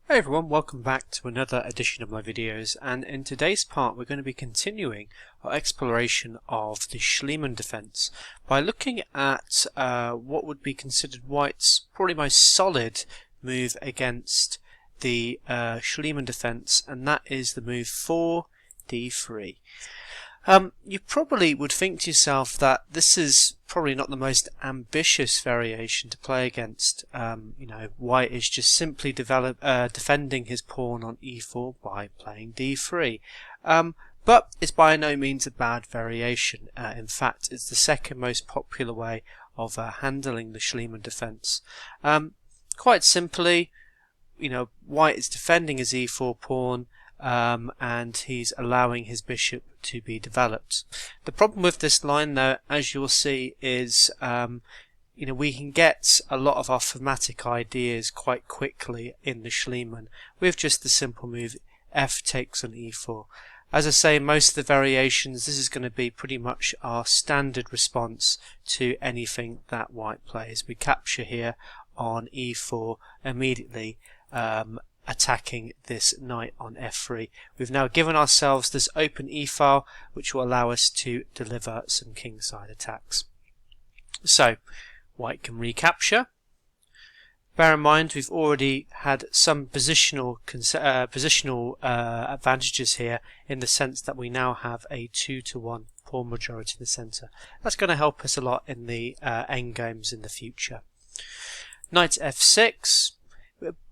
Hey everyone, welcome back to another edition of my videos, and in today's part we're going to be continuing our exploration of the Schliemann defense by looking at what would be considered White's probably most solid move against the Schliemann defense, and that is the move 4d3. You probably would think to yourself that this is probably not the most ambitious variation to play against. White is just simply defending his pawn on e4 by playing d3. But it's by no means a bad variation. In fact, it's the second most popular way of handling the Schliemann defense. Quite simply, White is defending his e4 pawn, and he's allowing his bishop to be developed. The problem with this line, though, as you'll see, is we can get a lot of our thematic ideas quite quickly in the Schliemann with just the simple move f takes on e4. As I say, most of the variations, this is going to be pretty much our standard response to anything that White plays. We capture here on e4 immediately, attacking this knight on f3. We've now given ourselves this open e-file which will allow us to deliver some kingside attacks. So White can recapture. Bear in mind we've already had some positional advantages here, in the sense that we now have a 2-to-1 pawn majority in the centre. That's going to help us a lot in the endgames in the future. Knight f6.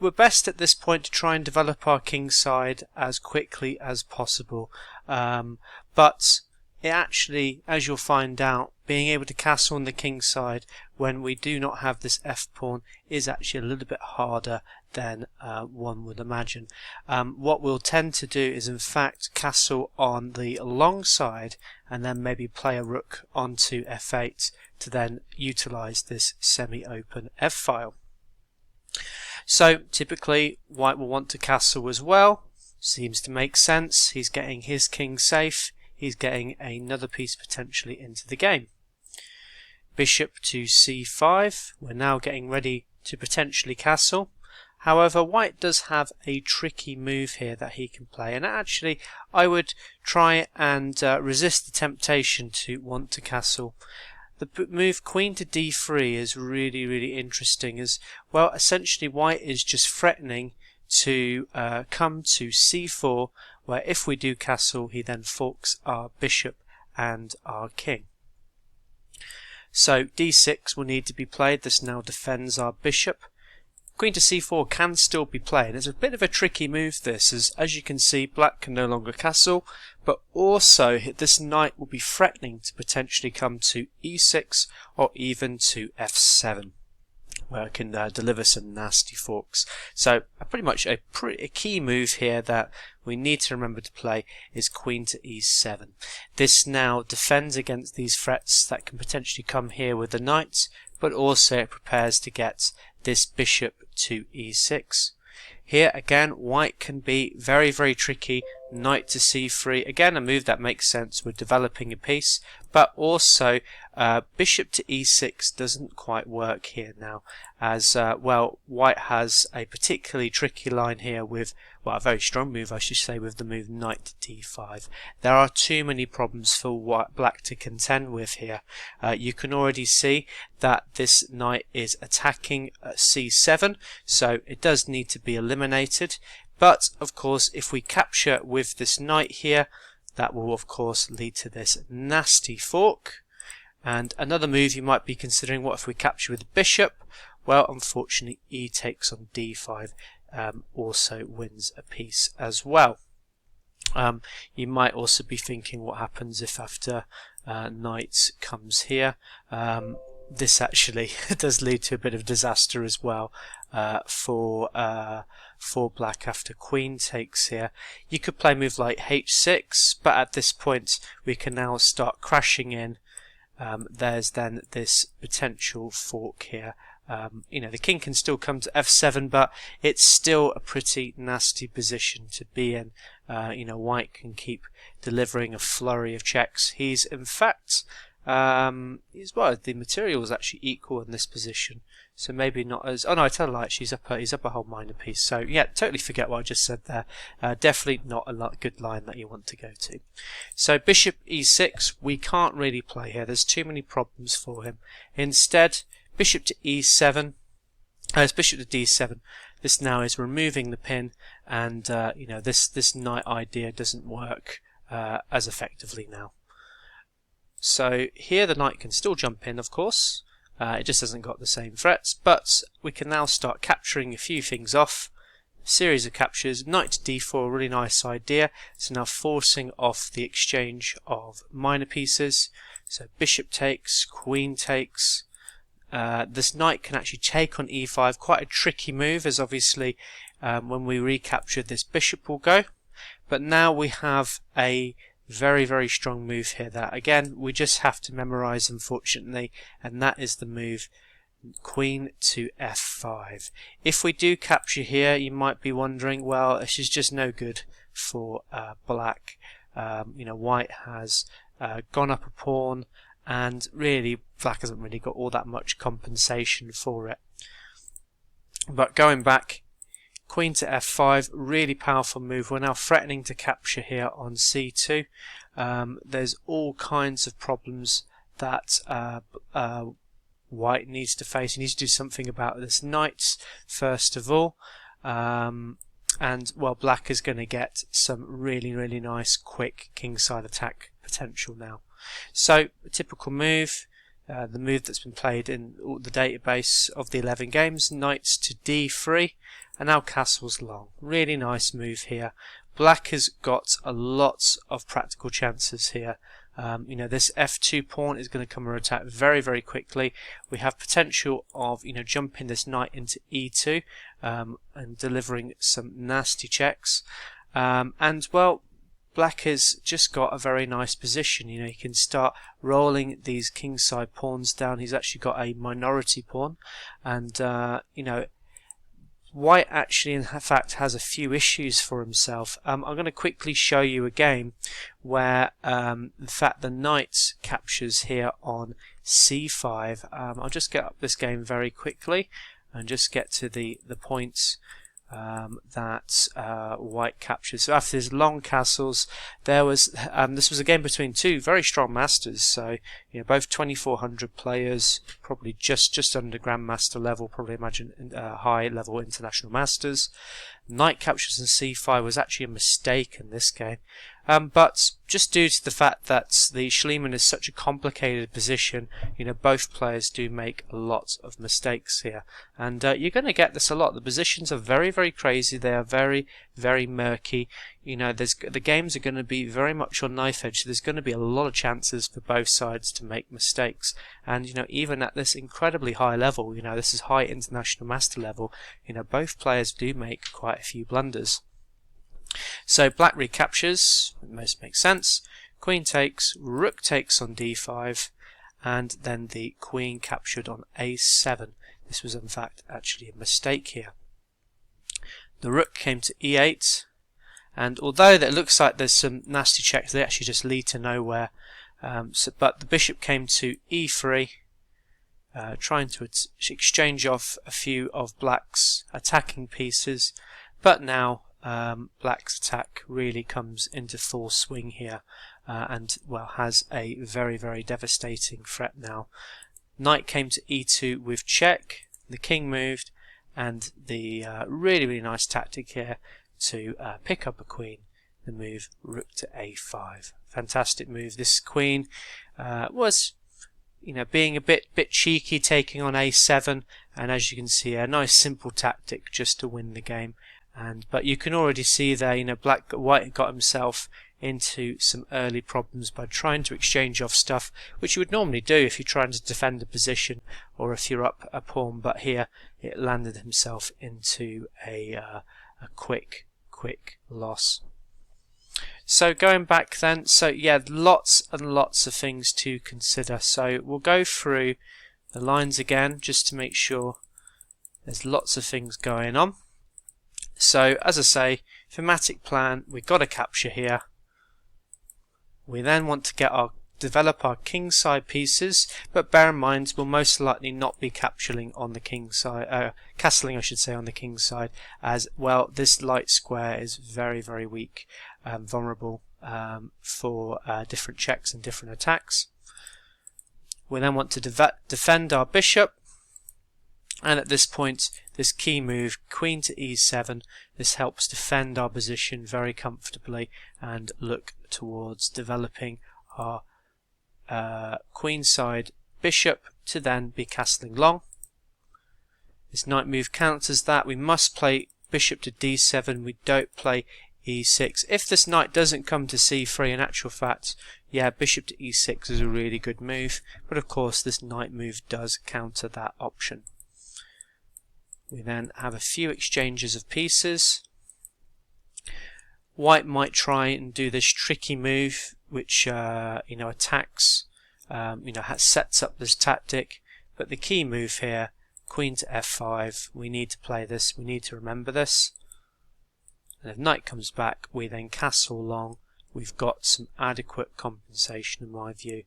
We're best at this point to try and develop our kingside as quickly as possible, but it actually, as you'll find out, being able to castle on the kingside when we do not have this f-pawn is actually a little bit harder than one would imagine. What we'll tend to do is in fact castle on the long side and then maybe play a rook onto f8 to then utilize this semi-open f-file. So typically White will want to castle as well. Seems to make sense. He's getting his king safe. He's getting another piece potentially into the game. Bishop to c5. We're now getting ready to potentially castle. However, White does have a tricky move here that he can play, and actually I would try and resist the temptation to want to castle. The move queen to d3 is really interesting, as well. Essentially White is just threatening to come to c4, where if we do castle he then forks our bishop and our king. So d6 will need to be played. This now defends our bishop. Queen to c4 can still be played. It's a bit of a tricky move this, as you can see Black can no longer castle, but also this knight will be threatening to potentially come to e6 or even to f7, where it can deliver some nasty forks. So pretty much a key move here that we need to remember to play is queen to e7. This now defends against these threats that can potentially come here with the knight, but also it prepares to get this bishop to e6. Here again White can be very tricky. Knight to c3, again a move that makes sense. We're developing a piece, but also bishop to e6 doesn't quite work here now, as White has a particularly tricky line here with, well, a very strong move I should say, with the move knight to d5. There are too many problems for Black to contend with here. You can already see that this knight is attacking c7, so it does need to be eliminated. But of course if we capture with this knight here, that will of course lead to this nasty fork. And another move you might be considering, what if we capture with the bishop? Well, unfortunately e takes on d5 also wins a piece as well. You might also be thinking, what happens if after knight comes here? This actually does lead to a bit of disaster as well for Black after queen takes here. You could play a move like h6, but at this point we can now start crashing in. There's then this potential fork here. The king can still come to f7, but it's still a pretty nasty position to be in. White can keep delivering a flurry of checks. He's in fact the material is actually equal in this position, So maybe not as... Oh no, I tell a lie, he's up a whole minor piece. So yeah, totally forget what I just said there. Definitely not a good line that you want to go to. So bishop e6, we can't really play here. There's too many problems for him. Instead, bishop to e7. It's bishop to d7. This now is removing the pin, and you know, this knight idea doesn't work as effectively now. So here the knight can still jump in, of course. It just hasn't got the same threats, but we can now start capturing a few things off. Series of captures. Knight to d4, really nice idea. So now forcing off the exchange of minor pieces. So bishop takes, queen takes. This knight can actually take on e5. Quite a tricky move, as obviously when we recapture this bishop will go. But now we have a very, very strong move here that, again, we just have to memorize, unfortunately, and that is the move queen to f5. If we do capture here, you might be wondering, well, this is just no good for black. You know, white has gone up a pawn, and really black hasn't really got all that much compensation for it. But going back, queen to f5, really powerful move. We're now threatening to capture here on c2. There's all kinds of problems that white needs to face. He needs to do something about this knight first of all, and well, black is going to get some really, really nice quick kingside attack potential now. So a typical move, the move that's been played in the database of the 11 games, knights to d3, and now castles long. Really nice move here. Black has got a lot of practical chances here. You know, this f2 pawn is going to come and attack very, very quickly. We have potential of, you know, jumping this knight into e2 and delivering some nasty checks. And well, black has just got a very nice position. You know, he can start rolling these kingside pawns down. He's actually got a minority pawn, and you know, white actually in fact has a few issues for himself. I'm going to quickly show you a game where in fact the knight captures here on c5. I'll just get up this game very quickly and just get to the points that white captures. So after these long castles, there was this was a game between two very strong masters. So you know, both 2400 players, probably just under grandmaster level. Probably imagine high level international masters. Knight captures on c5 was actually a mistake in this game, but just due to the fact that the Schliemann is such a complicated position, you know, both players do make a lot of mistakes here, and you're going to get this a lot. The positions are very, very crazy. They are very, very murky. You know, the games are going to be very much on knife edge. So there's going to be a lot of chances for both sides to make mistakes, and you know, even at this incredibly high level, you know, this is high international master level, you know, both players do make quite a few blunders. So black recaptures, it most makes sense. Queen takes, rook takes on d5, and then the queen captured on a7. This was in fact actually a mistake here. The rook came to e8, and although it looks like there's some nasty checks, they actually just lead to nowhere. But the bishop came to e3, trying to exchange off a few of black's attacking pieces, but now black's attack really comes into full swing here, and well, has a very, very devastating threat now. Knight came to e2 with check, the king moved, and the really, really nice tactic here to pick up a queen, the move rook to a5. Fantastic move. This queen was, you know, being a bit cheeky, taking on a7, and as you can see, a nice simple tactic just to win the game. But you can already see there, you know, white got himself into some early problems by trying to exchange off stuff, which you would normally do if you're trying to defend a position or if you're up a pawn. But here it landed himself into a quick loss. So going back then, so yeah, lots and lots of things to consider. So we'll go through the lines again just to make sure there's lots of things going on. So as I say, thematic plan, we've got to capture here. We then want to get our develop our kingside pieces, but bear in mind we'll most likely not be castling on the kingside, castling I should say, on the kingside, as well this light square is very, very weak, vulnerable for different checks and different attacks. We then want to defend our bishop, and at this point this key move, queen to e7, this helps defend our position very comfortably and look towards developing our queenside bishop to then be castling long. This knight move counters that. We must play bishop to d7, we don't play e6. If this knight doesn't come to c3, in actual fact, yeah, bishop to e6 is a really good move, but of course this knight move does counter that option. We then have a few exchanges of pieces. White might try and do this tricky move, which attacks, sets up this tactic. But the key move here, queen to f5, we need to play this. We need to remember this. And if knight comes back, we then castle long. We've got some adequate compensation, in my view.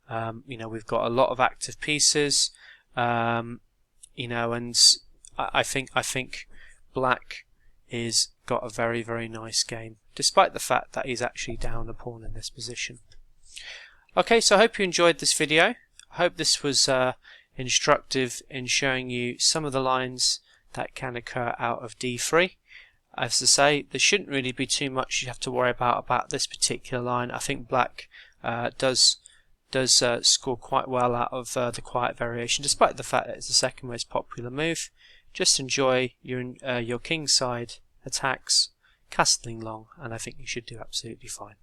We've got a lot of active pieces, and I think black is got a very, very nice game, despite the fact that he's actually down a pawn in this position. Okay, so I hope you enjoyed this video. I hope this was instructive in showing you some of the lines that can occur out of d3. As I say, there shouldn't really be too much you have to worry about this particular line. I think black does score quite well out of the quiet variation, despite the fact that it's the second most popular move. Just enjoy your kingside attacks, castling long, and I think you should do absolutely fine.